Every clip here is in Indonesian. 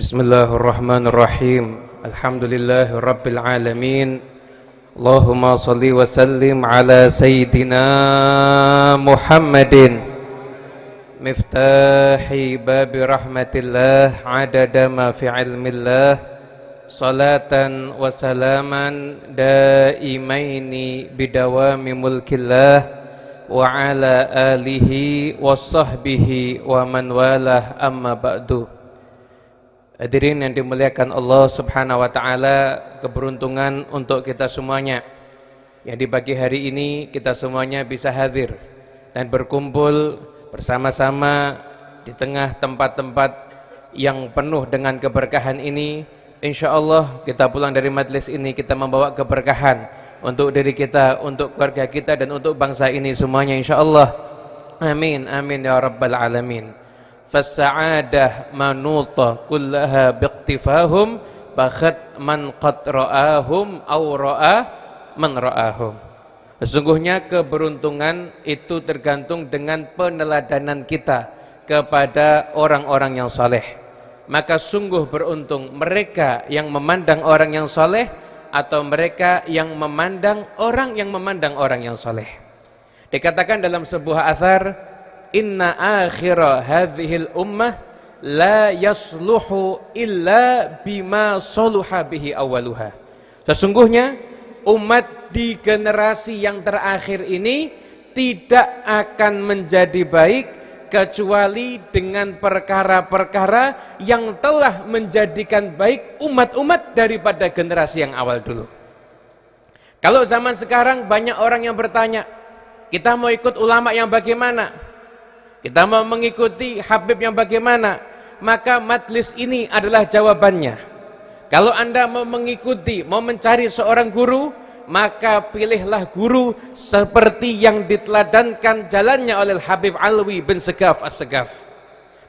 Bismillahirrahmanirrahim. Alhamdulillahi rabbil alamin. Allahumma salli wa sallim ala sayyidina Muhammadin miftahi babi rahmatillah adada ma fi ilmillah, salatan wa salaman daimaini bidawami mulkillah wa ala alihi wa sahbihi wa man walah, amma ba'du. Hadirin yang dimuliakan Allah Subhanahu wa taala, keberuntungan untuk kita semuanya yang di pagi hari ini kita semuanya bisa hadir dan berkumpul bersama-sama di tengah tempat-tempat yang penuh dengan keberkahan ini. Insyaallah kita pulang dari majelis ini kita membawa keberkahan untuk diri kita, untuk keluarga kita, dan untuk bangsa ini semuanya insyaallah. Amin amin ya rabbal alamin. Fas'aadah manuta kullaha biqtifahum bakhat man qad ra'ahum aw ra'a man ra'ahum. Sesungguhnya keberuntungan itu tergantung dengan peneladanan kita kepada orang-orang yang saleh. Maka sungguh beruntung mereka yang memandang orang yang saleh atau mereka yang memandang orang yang saleh. Dikatakan dalam sebuah athar, inna akhira hadhil ummah la yasluhu illa bima saluha bihi awaluha. Sesungguhnya umat di generasi yang terakhir ini tidak akan menjadi baik kecuali dengan perkara-perkara yang telah menjadikan baik umat-umat daripada generasi yang awal dulu. Kalau zaman sekarang banyak orang yang bertanya, kita mau ikut ulama yang bagaimana? Kita mau mengikuti Habib yang bagaimana? Maka majlis ini adalah jawabannya. Kalau Anda mau mengikuti, mau mencari seorang guru, maka pilihlah guru seperti yang diteladankan jalannya oleh Habib Alwi bin Segaf As-Segaf.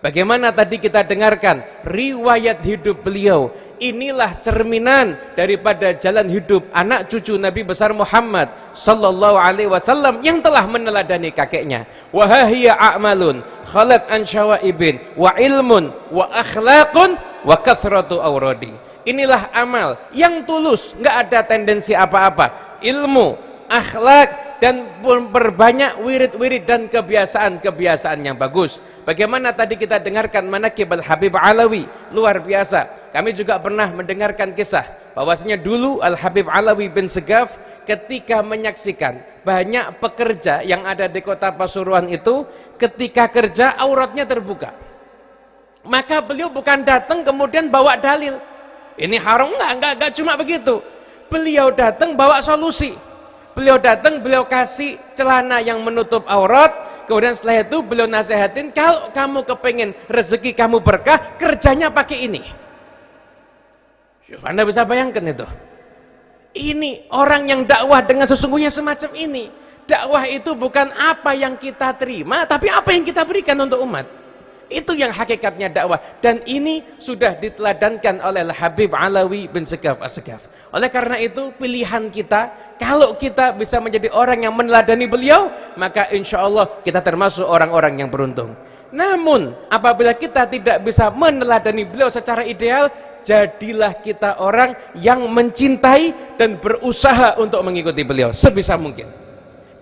Bagaimana tadi kita dengarkan riwayat hidup beliau, inilah cerminan daripada jalan hidup anak cucu Nabi besar Muhammad sallallahu alaihi wasallam yang telah meneladani kakeknya. Wa hahiya a'malun khalat an syawaibin wa ilmun wa akhlaqun wa kathratu awradi. Inilah amal yang tulus, enggak ada tendensi apa-apa. Ilmu, akhlak, dan berbanyak wirid-wirid dan kebiasaan-kebiasaan yang bagus. Bagaimana tadi kita dengarkan manaqib Al-Habib Alawi, luar biasa. Kami juga pernah mendengarkan kisah bahwasanya dulu Al-Habib Alawi bin Segaf ketika menyaksikan banyak pekerja yang ada di kota Pasuruan itu, ketika kerja auratnya terbuka. Maka beliau bukan datang kemudian bawa dalil, ini haram, enggak cuma begitu. Beliau datang bawa solusi. Beliau datang, beliau kasih celana yang menutup aurat. Kemudian setelah itu beliau nasihatin, kalau kamu kepengen rezeki kamu berkah, kerjanya pakai ini. Anda bisa bayangkan itu. Ini orang yang dakwah dengan sesungguhnya semacam ini. Dakwah itu bukan apa yang kita terima, tapi apa yang kita berikan untuk umat. Itu yang hakikatnya dakwah. Dan ini sudah diteladankan oleh Habib Alawi bin Segaf As-Segaf. Oleh karena itu pilihan kita, kalau kita bisa menjadi orang yang meneladani beliau, maka insya Allah kita termasuk orang-orang yang beruntung. Namun apabila kita tidak bisa meneladani beliau secara ideal, jadilah kita orang yang mencintai dan berusaha untuk mengikuti beliau sebisa mungkin.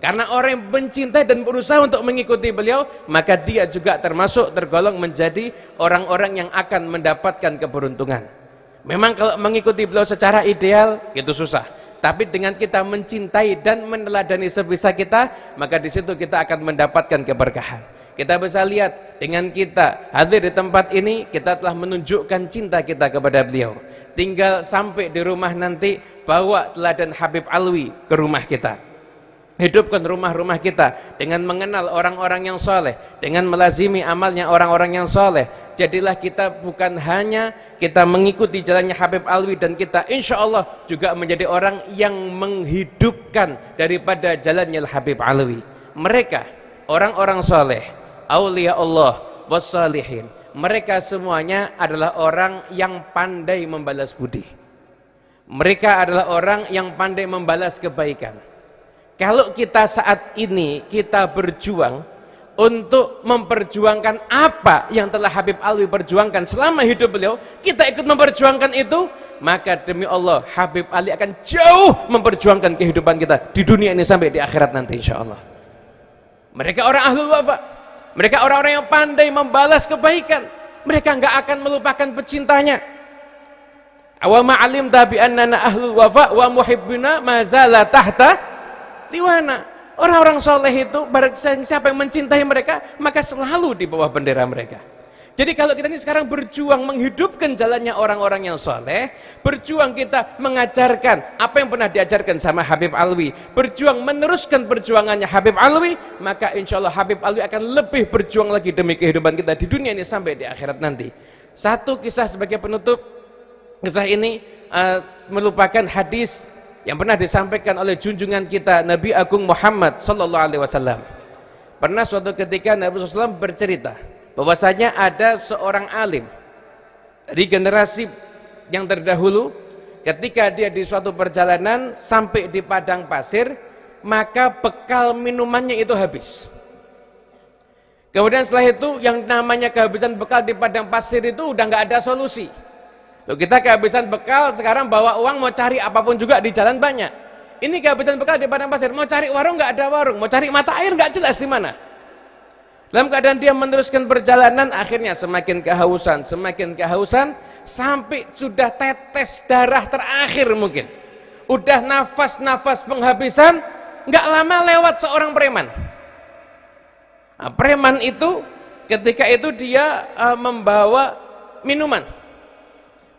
Karena orang yang mencintai dan berusaha untuk mengikuti beliau, maka dia juga termasuk tergolong menjadi orang-orang yang akan mendapatkan keberuntungan. Memang kalau mengikuti beliau secara ideal itu susah, tapi dengan kita mencintai dan meneladani sebisa kita, maka di situ kita akan mendapatkan keberkahan. Kita bisa lihat dengan kita hadir di tempat ini, kita telah menunjukkan cinta kita kepada beliau. Tinggal sampai di rumah nanti, bawa teladan Habib Alwi ke rumah kita. Hidupkan rumah-rumah kita dengan mengenal orang-orang yang soleh, dengan melazimi amalnya orang-orang yang soleh. Jadilah kita bukan hanya kita mengikuti jalannya Habib Alwi, dan kita insya Allah juga menjadi orang yang menghidupkan daripada jalannya Habib Alwi. Mereka orang-orang soleh, aulia Allah wassalihin, mereka semuanya adalah orang yang pandai membalas budi. Mereka adalah orang yang pandai membalas kebaikan. Kalau kita saat ini kita berjuang untuk memperjuangkan apa yang telah Habib Alwi perjuangkan selama hidup beliau, kita ikut memperjuangkan itu, maka demi Allah Habib Ali akan jauh memperjuangkan kehidupan kita di dunia ini sampai di akhirat nanti insya Allah. Mereka orang ahlul wafa, mereka orang-orang yang pandai membalas kebaikan, mereka nggak akan melupakan pecintanya. Awama alim tabi annana ahlul wafa wa muhibbina mazala tahta liwana. Orang-orang soleh itu, siapa yang mencintai mereka, maka selalu di bawah bendera mereka. Jadi kalau kita ini sekarang berjuang menghidupkan jalannya orang-orang yang soleh, berjuang kita mengajarkan apa yang pernah diajarkan sama Habib Alwi, berjuang meneruskan perjuangannya Habib Alwi, maka insya Allah Habib Alwi akan lebih berjuang lagi demi kehidupan kita di dunia ini sampai di akhirat nanti. Satu kisah sebagai penutup, kisah ini merupakan hadis yang pernah disampaikan oleh junjungan kita Nabi Agung Muhammad sallallahu alaihi wasallam. Pernah suatu ketika Nabi SAW bercerita bahwasanya ada seorang alim dari generasi yang terdahulu, ketika dia di suatu perjalanan sampai di padang pasir, maka bekal minumannya itu habis. Kemudian setelah itu yang namanya kehabisan bekal di padang pasir itu udah nggak ada solusi. Loh, kita kehabisan bekal, sekarang bawa uang mau cari apapun juga di jalan banyak. Ini kehabisan bekal di padang pasir, mau cari warung nggak ada warung, mau cari mata air nggak jelas di mana. Dalam keadaan dia meneruskan perjalanan, akhirnya semakin kehausan sampai sudah tetes darah terakhir mungkin. Udah nafas penghabisan, nggak lama lewat seorang preman. Nah, preman itu ketika itu dia membawa minuman.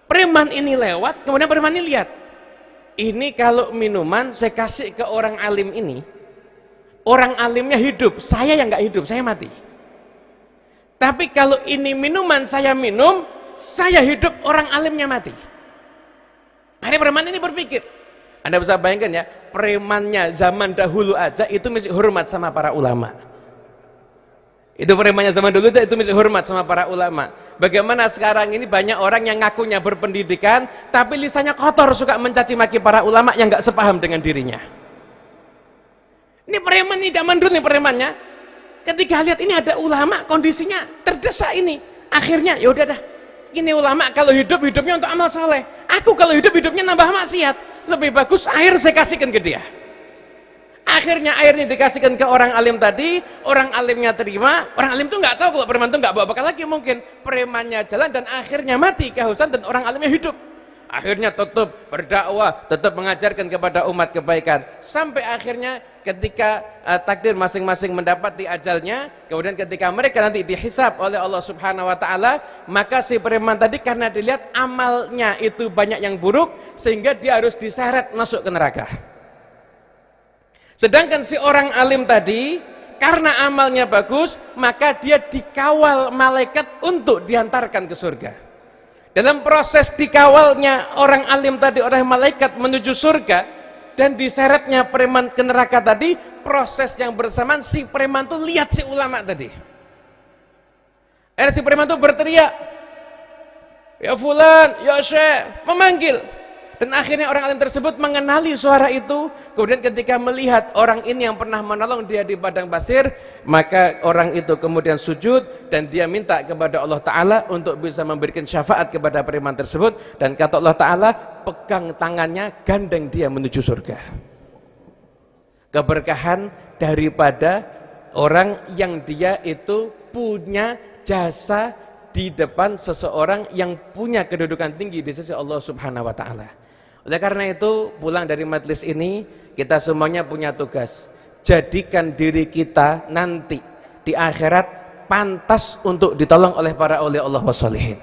Preman ini lewat, kemudian preman ini lihat, ini kalau minuman saya kasih ke orang alim ini, orang alimnya hidup, saya yang nggak hidup, saya mati. Tapi kalau ini minuman saya minum, saya hidup, orang alimnya mati. Akhirnya preman ini berpikir, Anda bisa bayangkan ya, premannya zaman dahulu aja itu mesti hormat sama para ulama. Itu premannya zaman dulu itu mesti hormat sama para ulama. Bagaimana sekarang ini banyak orang yang ngakunya berpendidikan tapi lisannya kotor, suka mencaci maki para ulama yang nggak sepaham dengan dirinya. Ini preman nih zaman dulu nih premannya, ketika lihat ini ada ulama kondisinya terdesak ini, akhirnya ya udah dah, ini ulama kalau hidupnya untuk amal saleh, aku kalau hidupnya nambah maksiat, lebih bagus air saya kasihkan ke dia. Akhirnya airnya dikasihkan ke orang alim tadi, orang alimnya terima, orang alim tuh nggak tahu kalau preman tuh nggak bawa bekal lagi mungkin, premannya jalan dan akhirnya mati kehausan dan orang alimnya hidup. Akhirnya tetap berdakwah, tetap mengajarkan kepada umat kebaikan, sampai akhirnya ketika takdir masing-masing mendapati ajalnya, kemudian ketika mereka nanti dihisab oleh Allah Subhanahu wa taala, maka si preman tadi karena dilihat amalnya itu banyak yang buruk sehingga dia harus diseret masuk ke neraka. Sedangkan si orang alim tadi karena amalnya bagus, maka dia dikawal malaikat untuk diantarkan ke surga. Dalam proses dikawalnya orang alim tadi oleh malaikat menuju surga dan diseretnya preman ke neraka tadi, proses yang bersamaan si preman itu lihat si ulama tadi. Si preman itu berteriak, ya fulan, ya syekh, memanggil. Dan akhirnya orang alim tersebut mengenali suara itu. Kemudian ketika melihat orang ini yang pernah menolong dia di padang pasir, maka orang itu kemudian sujud dan dia minta kepada Allah Ta'ala untuk bisa memberikan syafaat kepada preman tersebut. Dan kata Allah Ta'ala, pegang tangannya, gandeng dia menuju surga. Keberkahan daripada orang yang dia itu punya jasa di depan seseorang yang punya kedudukan tinggi di sisi Allah Subhanahu wa Ta'ala. Oleh karena itu, pulang dari majelis ini, kita semuanya punya tugas. Jadikan diri kita nanti di akhirat pantas untuk ditolong oleh para aulia Allah wassalihin.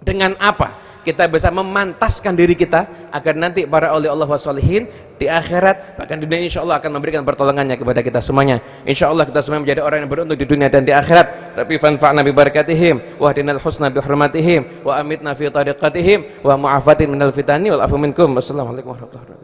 Dengan apa kita bisa memantaskan diri kita agar nanti para aulia Allah wassalihin di akhirat bahkan di dunia insya Allah akan memberikan pertolongannya kepada kita semuanya. Insya Allah kita semua menjadi orang yang beruntung di dunia dan di akhirat. Rabbi fanfa'na bi barakatihim wa hdinal husna bi hurmatihim wa amitna fi tariqatihim wa mu'afatin minal fitani wal afu minkum. Wassalamualaikum warahmatullahi wabarakatuh.